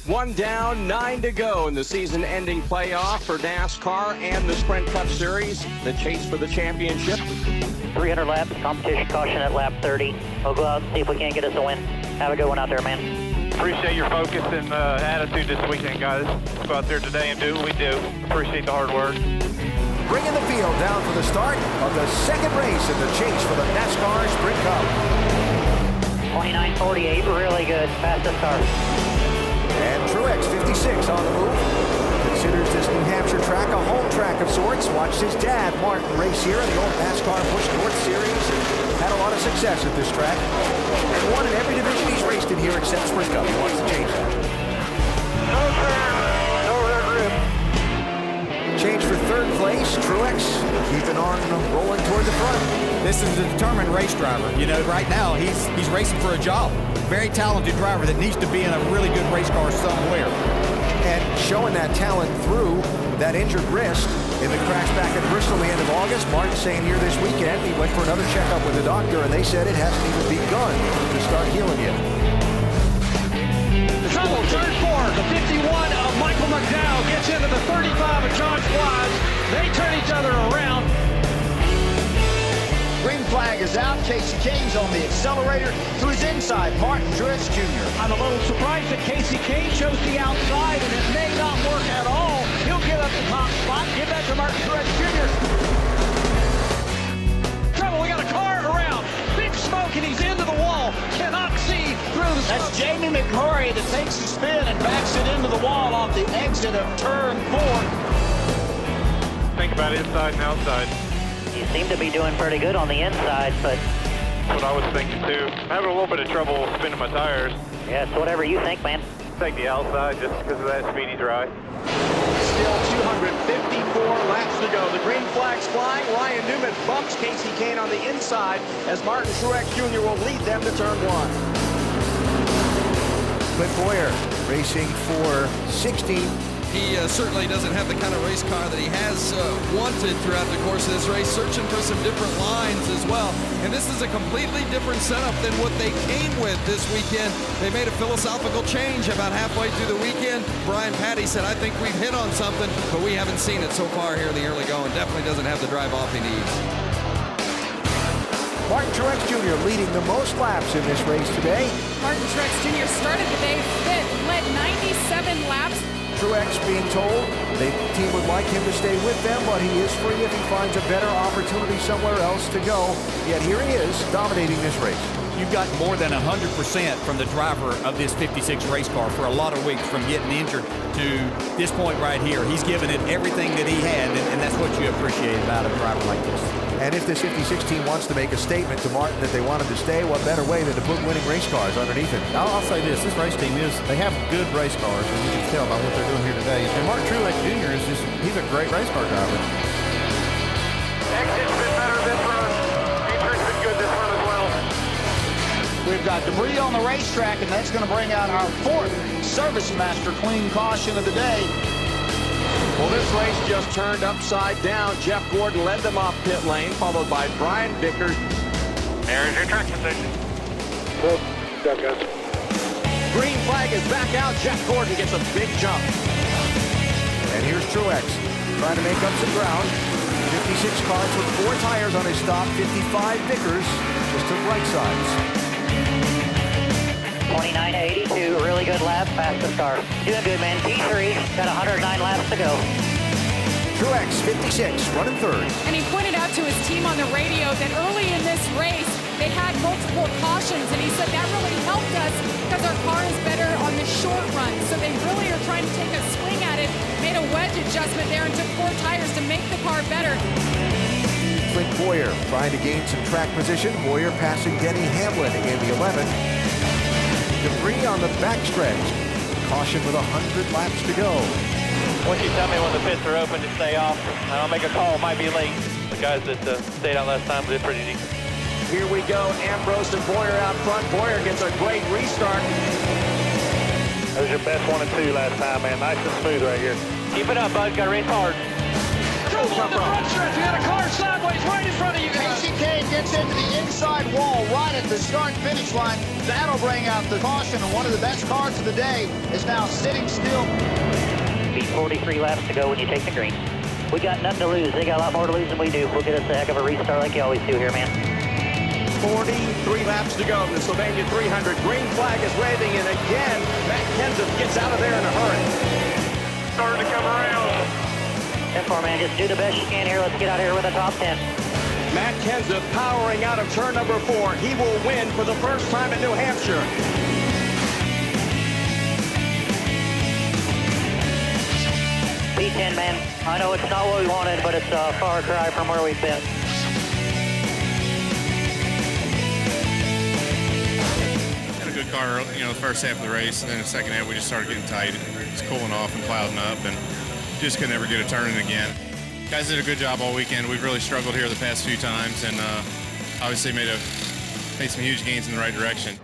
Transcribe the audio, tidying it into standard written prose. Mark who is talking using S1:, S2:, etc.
S1: One down, 9 to go in the season-ending playoff for NASCAR and the Sprint Cup Series. The chase for the championship.
S2: 300 laps, competition caution at lap 30. We'll go out and see if we can't get us a win. Have a good one out there, man.
S3: Appreciate your focus and attitude this weekend, guys. Let's go out there today and do what we do. Appreciate the hard work.
S4: Bringing the field down for the start of the second race in the chase for the NASCAR Sprint Cup.
S2: 29:48, really good, fastest car.
S4: And Truex, 56, on the move. Considers this New Hampshire track a home track of sorts. Watched his dad, Martin, race here in the old NASCAR Busch North Series and had a lot of success at this track. And won in every division he's raced in here except Sprint Cup. He wants to change that.
S3: No, sir. No rear grip.
S4: Change for third place, Truex keeping on rolling toward the front.
S5: This is a determined race driver. You know, right now he's racing for a job. Very talented driver that needs to be in a really good race car somewhere.
S4: And showing that talent through that injured wrist in the crash back at Bristol the end of August. Martin saying here this weekend he went for another checkup with the doctor and they said it hasn't even begun to start healing yet.
S6: Trouble, turn 4, the 51 of Michael McDowell gets into the 35 of John Wise. They turn each other around.
S7: Green flag is out. Casey Kane's on the accelerator to his inside. Martin Truex Jr.
S6: I'm a little surprised that Casey Kane chose the outside, and it may not work at all. He'll get up the top spot. Give that to Martin Truex Jr. Trouble, we got a car around. Big smoke, and he's into the wall. Cannot see through the smoke.
S7: That's Jamie McMurray that takes the spin and backs it into the wall off the exit of turn 4.
S3: Think about inside and outside.
S2: You seem to be doing pretty good on the inside, but...
S3: That's what I was thinking, too. I'm having a little bit of trouble spinning my tires.
S2: Yeah, it's whatever you think, man.
S3: Take the outside just because of that speedy dry.
S1: Still 254 laps to go. The green flag's flying. Ryan Newman bumps Casey Kane on the inside as Martin Truex Jr. will lead them to turn 1.
S4: Clint Boyer racing for 16.
S8: He certainly doesn't have the kind of race car that he has wanted throughout the course of this race, searching for some different lines as well. And this is a completely different setup than what they came with this weekend. They made a philosophical change about halfway through the weekend. Brian Patty said, I think we've hit on something, but we haven't seen it so far here in the early going. Definitely doesn't have the drive off he needs.
S4: Martin Truex Jr. leading the most laps in this race today.
S9: Martin Truex Jr. started the day fifth, led 97 laps.
S4: Truex being told the team would like him to stay with them, but he is free if he finds a better opportunity somewhere else to go. Yet here he is, dominating this race.
S5: You've got more than 100% from the driver of this 56 race car for a lot of weeks, from getting injured to this point right here. He's given it everything that he had, and that's what you appreciate about a driver like this.
S4: And if this 56 team wants to make a statement to Martin that they want him to stay, what better way than to put winning race cars underneath it?
S10: I'll say this race team they have good race cars, and you can tell by what they're doing here today. And Martin Truex Jr. he's a great race car driver.
S3: Exit's been better this run. Feature's been good this run as well.
S7: We've got debris on the racetrack, and that's going to bring out our 4th Service Master clean caution of the day.
S1: Well, this race just turned upside down. Jeff Gordon led them off pit lane, followed by Brian Vickers.
S3: There's your track position.
S1: Well, guys. Green flag is back out. Jeff Gordon gets a big jump.
S4: And here's Truex trying to make up some ground. 56 cars with 4 tires on his stop. 55 Vickers just took right sides.
S2: 29:82, really good lap, fastest car. Doing good, man. P3, got 109 laps to go.
S4: Truex, 56, running third.
S9: And he pointed out to his team on the radio that early in this race, they had multiple cautions, and he said that really helped us because our car is better on the short run. So they really are trying to take a swing at it, made a wedge adjustment there and took 4 tires to make the car better.
S4: Clint Boyer trying to gain some track position. Boyer passing Denny Hamlin in the 11. Debris on the backstretch. Caution with 100 laps to go.
S3: Once you tell me when the pits are open to stay off, and I'll make a call. It might be late. The guys that stayed out last time did pretty decent.
S1: Here we go. Ambrose and Boyer out front. Boyer gets a great restart.
S3: That was your best 1 and 2 last time, man. Nice and smooth right here. Keep it up, bud. Got to race hard.
S6: Trouble on the front stretch. We got a car sideways right in front of you guys.
S7: Casey Kane gets into the inside wall right at the start-finish line. That'll bring out the caution, and one of the best cars of the day is now sitting still.
S2: Be 43 laps to go when you take the green. We got nothing to lose. They got a lot more to lose than we do. We'll get us a heck of a restart like you always do here, man.
S1: 43 laps to go in the Sylvania 300. Green flag is waving, and again, Matt Kenseth gets out of there in a hurry.
S3: Starting to come around.
S2: 10-4, man. Just do the best you can here. Let's get out here with a top 10.
S1: Matt Kenseth powering out of turn number 4. He will win for the first time in New Hampshire.
S2: P10, man. I know it's not what we wanted, but it's a far cry from where we've been.
S11: Had a good car, the first half of the race, and then the second half we just started getting tight. It's cooling off and clouding up, and just could never get it turning again. Guys did a good job all weekend. We've really struggled here the past few times, and obviously made some huge gains in the right direction.